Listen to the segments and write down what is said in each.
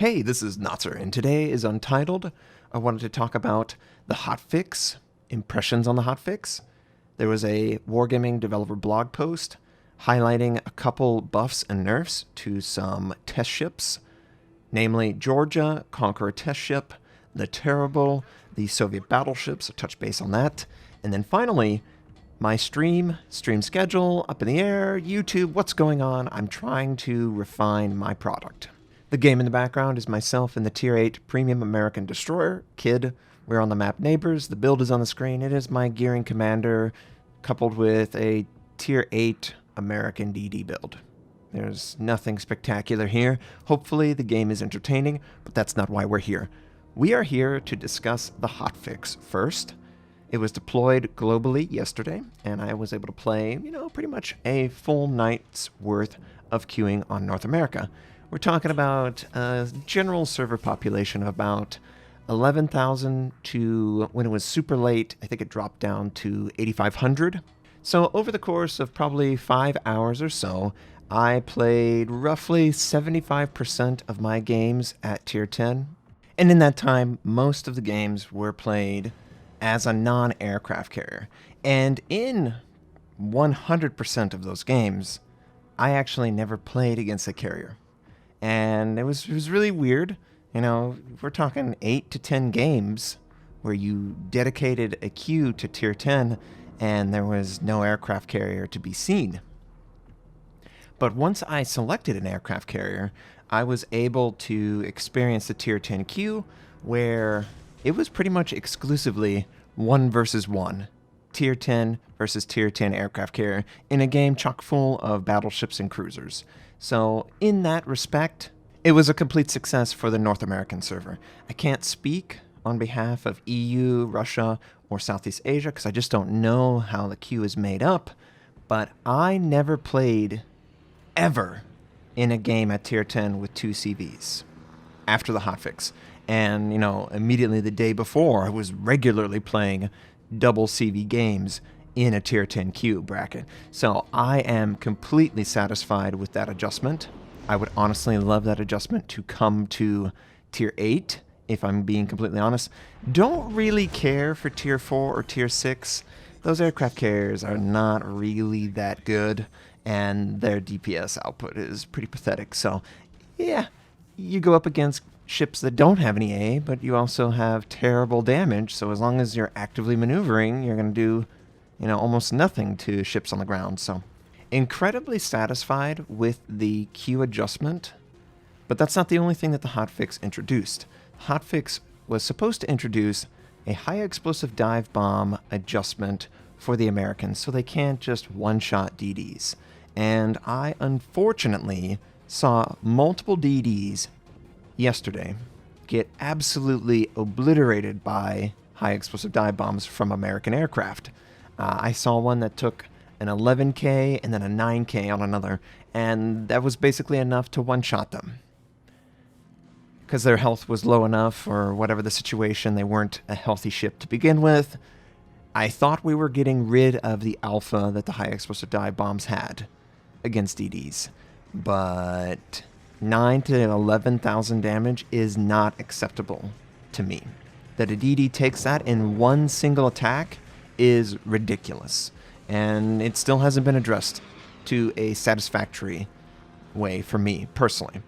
Hey, this is Notser, and today is Untitled. I wanted to talk about the Hotfix Impressions on the Hotfix. There was a Wargaming developer blog post highlighting a couple buffs and nerfs to some test ships, namely Georgia, Conqueror test ship, the Terrible, the Soviet battleships, a touch base on that, and then finally, my stream schedule, up in the air, YouTube, what's going on? I'm trying to refine my product. The game in the background is myself in the Tier 8 Premium American Destroyer, Kid. We're on the map Neighbors. The build is on the screen. It is my Gearing Commander coupled with a Tier 8 American DD build. There's nothing spectacular here. Hopefully the game is entertaining, but that's not why we're here. We are here to discuss the hotfix first. It was deployed globally yesterday, and I was able to play, pretty much a full night's worth of queuing on North America. We're talking about a general server population of about 11,000 to, when it was super late, I think it dropped down to 8,500. So over the course of probably 5 hours or so, I played roughly 75% of my games at Tier 10. And in that time, most of the games were played as a non-aircraft carrier. And in 100% of those games, I actually never played against a carrier. And it was really weird. We're talking 8 to 10 games where you dedicated a queue to Tier 10 and there was no aircraft carrier to be seen. But once I selected an aircraft carrier, I was able to experience the Tier 10 queue where it was pretty much exclusively 1 versus 1. Tier 10 versus Tier 10 aircraft carrier in a game chock full of battleships and cruisers. So in that respect, it was a complete success for the North American server. I can't speak on behalf of EU, Russia, or Southeast Asia because I just don't know how the queue is made up, but I never played ever in a game at Tier 10 with 2 CVs after the hotfix. And, immediately the day before, I was regularly playing double CV games in a Tier 10 queue bracket. So I am completely satisfied with that adjustment. I would honestly love that adjustment to come to Tier 8, if I'm being completely honest. Don't really care for Tier 4 or Tier 6. Those aircraft carriers are not really that good, and their DPS output is pretty pathetic. So, yeah, you go up against ships that don't have any A, but you also have terrible damage. So as long as you're actively maneuvering, you're going to do almost nothing to ships on the ground. So incredibly satisfied with the queue adjustment, but that's not the only thing that the hotfix introduced. Hotfix was supposed to introduce a high explosive dive bomb adjustment for the Americans so they can't just one-shot DDs. And I unfortunately saw multiple DDs yesterday get absolutely obliterated by high explosive dive bombs from American aircraft. I saw one that took an 11K and then a 9K on another, and that was basically enough to one-shot them. Because their health was low enough, or whatever the situation, they weren't a healthy ship to begin with. I thought we were getting rid of the alpha that the high explosive dive bombs had against DDs, but 9 to 11,000 damage is not acceptable to me. That a DD takes that in one single attack is ridiculous, and it still hasn't been addressed to a satisfactory way for me personally.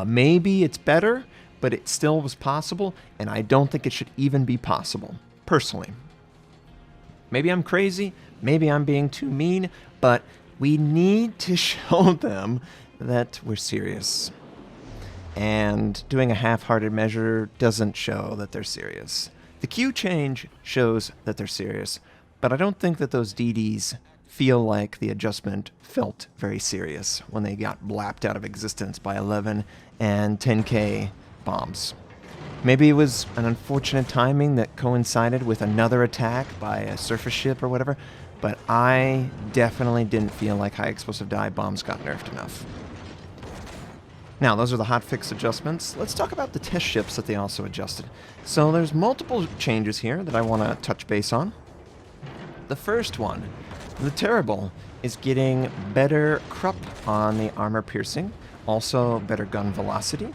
Maybe it's better, but it still was possible, and I don't think it should even be possible personally. Maybe I'm crazy, maybe I'm being too mean, but we need to show them that we're serious. And doing a half-hearted measure doesn't show that they're serious. The queue change shows that they're serious, but I don't think that those DDs feel like the adjustment felt very serious when they got blapped out of existence by 11 and 10K bombs. Maybe it was an unfortunate timing that coincided with another attack by a surface ship or whatever, but I definitely didn't feel like high explosive dive bombs got nerfed enough. Now, those are the hotfix adjustments. Let's talk about the test ships that they also adjusted. So there's multiple changes here that I want to touch base on. The first one, the Terrible, is getting better crup on the armor piercing, also better gun velocity.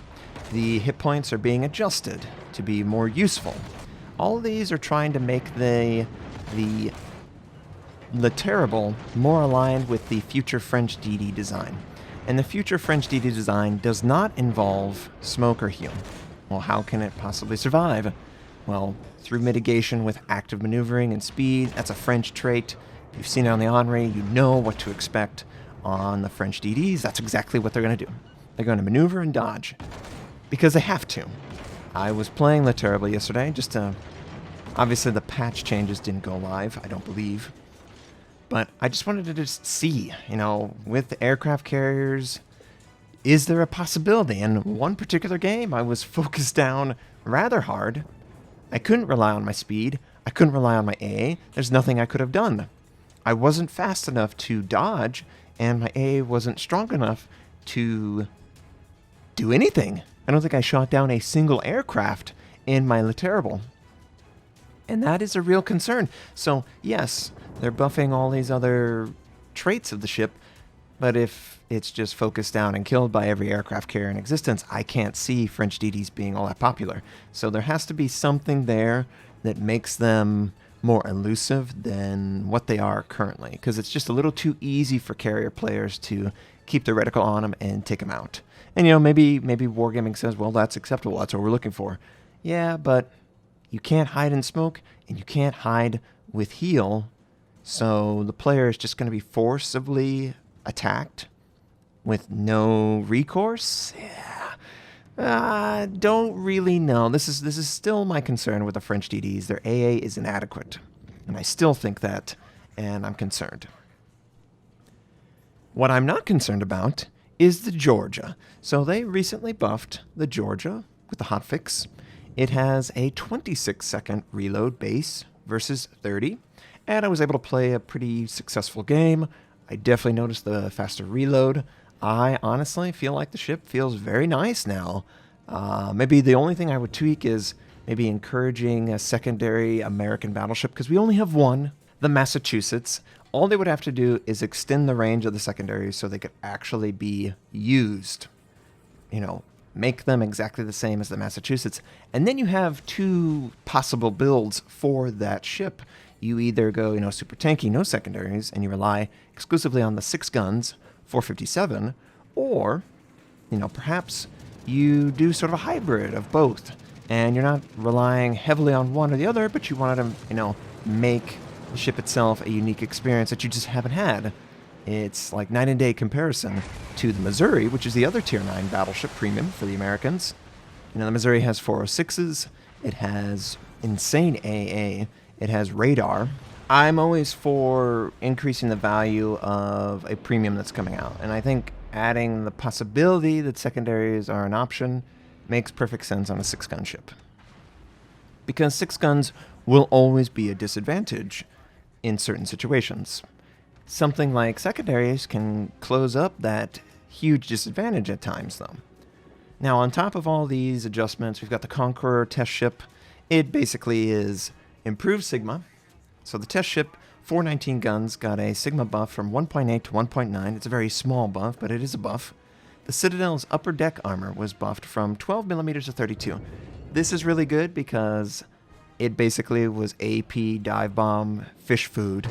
The hit points are being adjusted to be more useful. All of these are trying to make the terrible more aligned with the future French DD design. And the future French DD design does not involve smoke or heal. Well, how can it possibly survive? Well, through mitigation with active maneuvering and speed. That's a French trait. If you've seen it on the Henri, you know what to expect on the French DDs. That's exactly what they're going to do. They're going to maneuver and dodge. Because they have to. I was playing Le Terrible yesterday, just to... Obviously, the patch changes didn't go live, I don't believe. But I just wanted to just see, with the aircraft carriers, is there a possibility? In one particular game, I was focused down rather hard. I couldn't rely on my speed. I couldn't rely on my AA. There's nothing I could have done. I wasn't fast enough to dodge, and my AA wasn't strong enough to do anything. I don't think I shot down a single aircraft in my Le Terrible. And that is a real concern. So, yes, they're buffing all these other traits of the ship, but if it's just focused down and killed by every aircraft carrier in existence, I can't see French DDs being all that popular. So there has to be something there that makes them more elusive than what they are currently, because it's just a little too easy for carrier players to keep their reticle on them and take them out. And, maybe Wargaming says, well, that's acceptable. That's what we're looking for. Yeah, but you can't hide in smoke, and you can't hide with heal. So the player is just going to be forcibly attacked with no recourse. Yeah, don't really know. This is still my concern with the French DDs. Their AA is inadequate, and I still think that, and I'm concerned. What I'm not concerned about is the Georgia. So they recently buffed the Georgia with the hotfix. It has a 26-second reload base versus 30, and I was able to play a pretty successful game. I definitely noticed the faster reload. I honestly feel like the ship feels very nice now. Maybe the only thing I would tweak is maybe encouraging a secondary American battleship, because we only have one, the Massachusetts. All they would have to do is extend the range of the secondaries so they could actually be used. Make them exactly the same as the Massachusetts. And then you have two possible builds for that ship. You either go, super tanky, no secondaries, and you rely exclusively on the 6 guns, 457, or, perhaps you do sort of a hybrid of both, and you're not relying heavily on one or the other, but you want to, make the ship itself a unique experience that you just haven't had. It's like night and day comparison to the Missouri, which is the other Tier 9 battleship premium for the Americans. The Missouri has 406s, it has insane AA, it has radar. I'm always for increasing the value of a premium that's coming out, and I think adding the possibility that secondaries are an option makes perfect sense on a 6-gun ship. Because 6 guns will always be a disadvantage in certain situations. Something like secondaries can close up that huge disadvantage at times, though. Now, on top of all these adjustments, we've got the Conqueror test ship. It basically is improved Sigma. So the test ship, 419 guns, got a Sigma buff from 1.8 to 1.9. It's a very small buff, but it is a buff. The Citadel's upper deck armor was buffed from 12 millimeters to 32. This is really good because it basically was AP, dive bomb, fish food.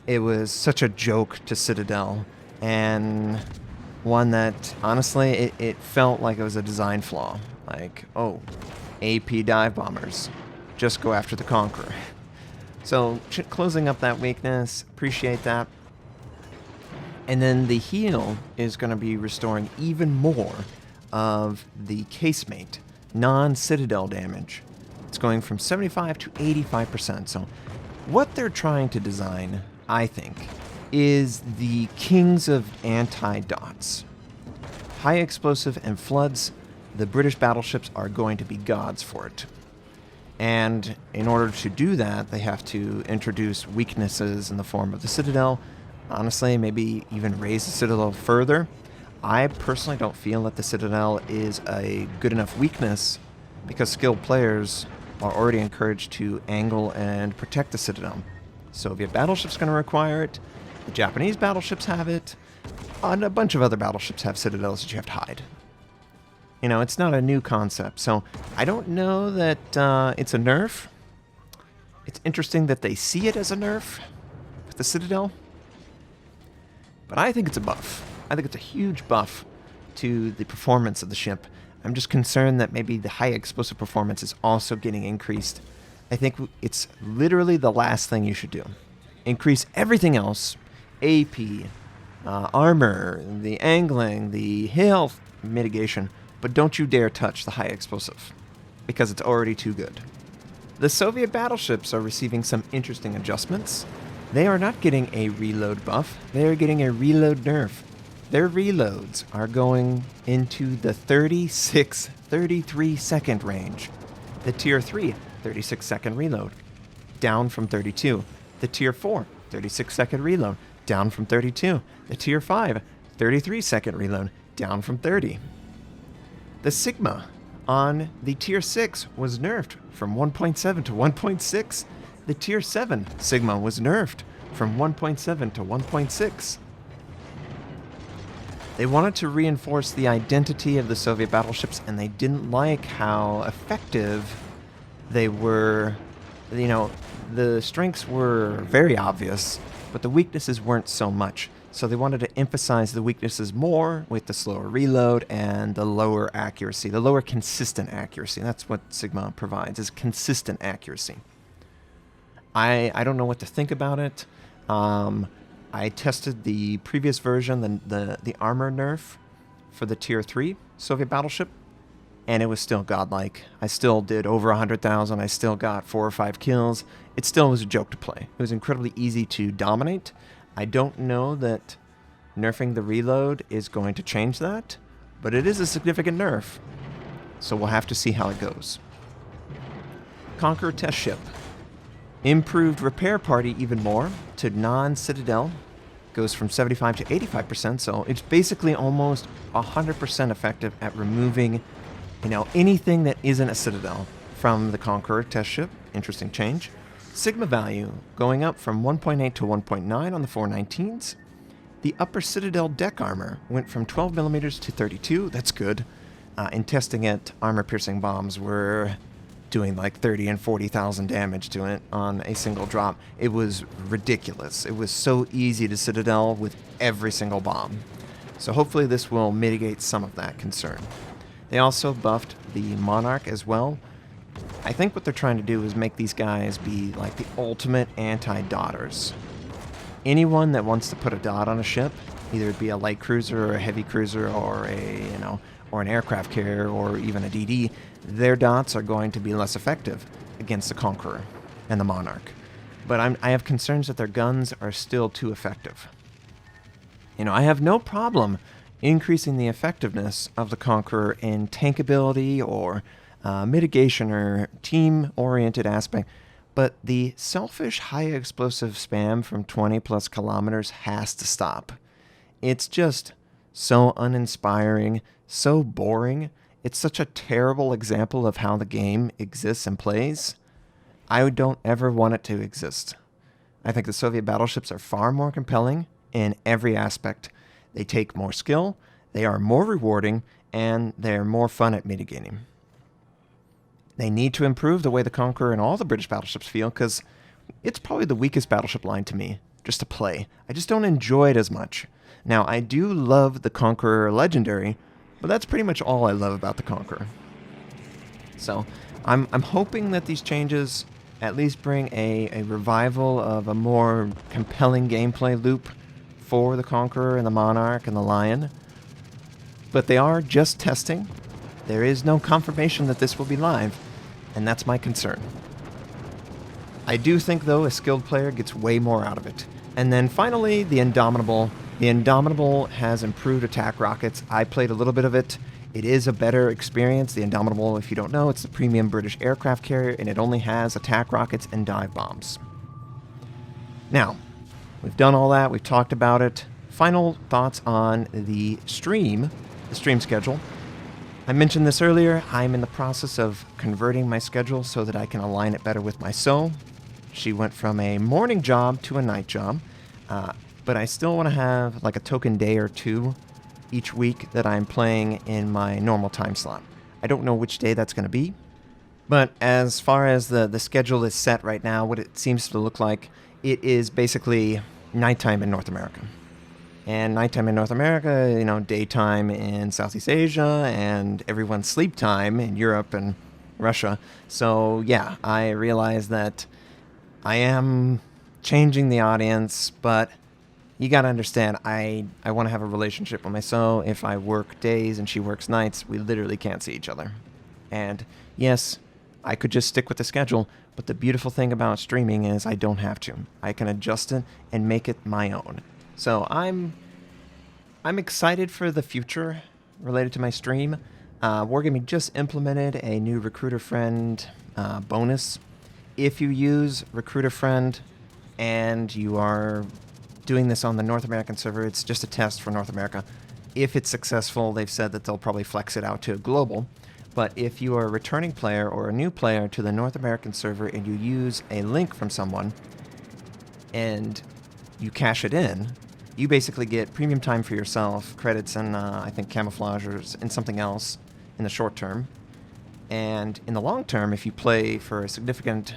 It was such a joke to Citadel, and one that, honestly, it felt like it was a design flaw. Like, oh, AP dive bombers, just go after the Conqueror. So, closing up that weakness, appreciate that. And then the heal is going to be restoring even more of the casemate, non-Citadel damage. It's going from 75 to 85%. So, what they're trying to design, I think, is the kings of anti-dots. High explosive and floods, the British battleships are going to be gods for it. And in order to do that, they have to introduce weaknesses in the form of the Citadel. Honestly, maybe even raise the Citadel further. I personally don't feel that the Citadel is a good enough weakness because skilled players are already encouraged to angle and protect the Citadel. Soviet battleships going to require it, the Japanese battleships have it, and a bunch of other battleships have Citadels that you have to hide. You know, it's not a new concept, so I don't know that it's a nerf. It's interesting that they see it as a nerf with the Citadel, but I think it's a buff. I think it's a huge buff to the performance of the ship. I'm just concerned that maybe the high explosive performance is also getting increased. I think it's literally the last thing you should do. Increase everything else, AP, armor, the angling, the hail mitigation, but don't you dare touch the high explosive, because it's already too good. The Soviet battleships are receiving some interesting adjustments. They are not getting a reload buff, they are getting a reload nerf. Their reloads are going into the 36, 33 second range. The Tier 3, 36 second reload, down from 32. The Tier 4, 36 second reload, down from 32. The Tier 5, 33 second reload, down from 30. The Sigma on the Tier 6 was nerfed from 1.7 to 1.6. The Tier 7 Sigma was nerfed from 1.7 to 1.6. They wanted to reinforce the identity of the Soviet battleships, and they didn't like how effective they were. You know, the strengths were very obvious, but the weaknesses weren't so much. So they wanted to emphasize the weaknesses more with the slower reload and the lower accuracy, the lower consistent accuracy. That's what Sigma provides, is consistent accuracy. I don't know what to think about it. I tested the previous version, the armor nerf for the Tier 3 Soviet battleship, and it was still godlike. I still did over 100,000. I still got 4 or 5 kills. It still was a joke to play. It was incredibly easy to dominate. I don't know that nerfing the reload is going to change that, but it is a significant nerf, so we'll have to see how it goes. Conqueror test ship. Improved repair party even more to non-Citadel. Goes from 75 to 85%, so it's basically almost 100% effective at removing, you know, anything that isn't a Citadel from the Conqueror test ship. Interesting change. Sigma value going up from 1.8 to 1.9 on the 419s. The upper Citadel deck armor went from 12 millimeters to 32. That's good. In testing it, armor-piercing bombs were doing like 30 and 40,000 damage to it on a single drop. It was ridiculous. It was so easy to Citadel with every single bomb. So hopefully this will mitigate some of that concern. They also buffed the Monarch as well. I think what they're trying to do is make these guys be like the ultimate anti-dotters. Anyone that wants to put a dot on a ship, either it be a light cruiser or a heavy cruiser or or an aircraft carrier or even a DD, their dots are going to be less effective against the Conqueror and the Monarch. But I have concerns that their guns are still too effective. You know, I have no problem increasing the effectiveness of the Conqueror in tankability or mitigation or team-oriented aspect, but the selfish high-explosive spam from 20-plus kilometers has to stop. It's just so uninspiring, so boring. It's such a terrible example of how the game exists and plays. I don't ever want it to exist. I think the Soviet battleships are far more compelling in every aspect. They take more skill, they are more rewarding, and they're more fun at mitigating. They need to improve the way the Conqueror and all the British battleships feel, because it's probably the weakest battleship line to me, just to play. I just don't enjoy it as much. Now, I do love the Conqueror Legendary, but that's pretty much all I love about the Conqueror. So, I'm hoping that these changes at least bring a revival of a more compelling gameplay loop for the Conqueror and the Monarch and the Lion. But they are just testing. There is no confirmation that this will be live, and that's my concern. I do think, though, a skilled player gets way more out of it. And then finally, the Indomitable. The Indomitable has improved attack rockets. I played a little bit of it. It is a better experience. The Indomitable, if you don't know, it's the premium British aircraft carrier, and it only has attack rockets and dive bombs. Now, we've done all that. We've talked about it. Final thoughts on the stream schedule. I mentioned this earlier. I'm in the process of converting my schedule so that I can align it better with my So. She went from a morning job to a night job, but I still want to have like a token day or two each week that I'm playing in my normal time slot. I don't know which day that's going to be, but as far as the schedule is set right now, what it seems to look like, it is basically nighttime in North America. And nighttime in North America, you know, daytime in Southeast Asia, and everyone's sleep time in Europe and Russia. So yeah, I realize that I am changing the audience, but you gotta understand, I want to have a relationship with my So if I work days and she works nights, we literally can't see each other. And yes, I could just stick with the schedule, but the beautiful thing about streaming is I don't have to. I can adjust it and make it my own. So I'm excited for the future related to my stream. Wargaming just implemented a new Recruiter Friend bonus. If you use Recruiter Friend and you are doing this on the North American server, it's just a test for North America. If it's successful, they've said that they'll probably flex it out to global. But if you are a returning player or a new player to the North American server and you use a link from someone and you cash it in, you basically get premium time for yourself, credits, and I think camouflagers and something else in the short term. And in the long term, if you play for a significant,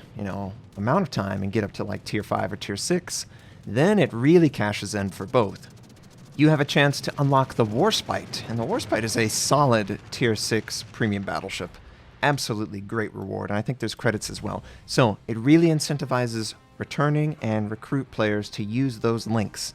amount of time and get up to like tier 5 or tier 6, then it really cashes in for both. You have a chance to unlock the Warspite, and the Warspite is a solid tier 6 premium battleship. Absolutely great reward, and I think there's credits as well. So it really incentivizes returning and recruit players to use those links.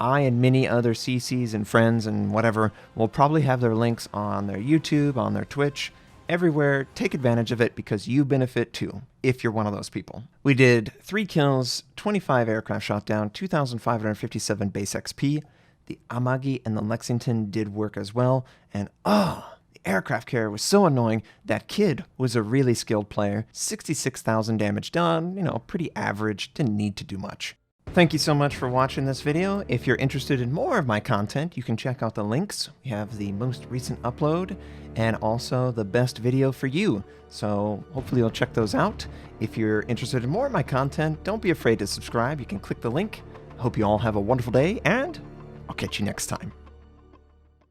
I and many other CCs and friends and whatever will probably have their links on their YouTube, on their Twitch, everywhere. Take advantage of it because you benefit too, if you're one of those people. We did 3 kills, 25 aircraft shot down, 2,557 base XP. The Amagi and the Lexington did work as well. And the aircraft carrier was so annoying. That kid was a really skilled player. 66,000 damage done, pretty average, didn't need to do much. Thank you so much for watching this video. If you're interested in more of my content, you can check out the links. We have the most recent upload and also the best video for you. So hopefully you'll check those out. If you're interested in more of my content, don't be afraid to subscribe. You can click the link. Hope you all have a wonderful day, and I'll catch you next time.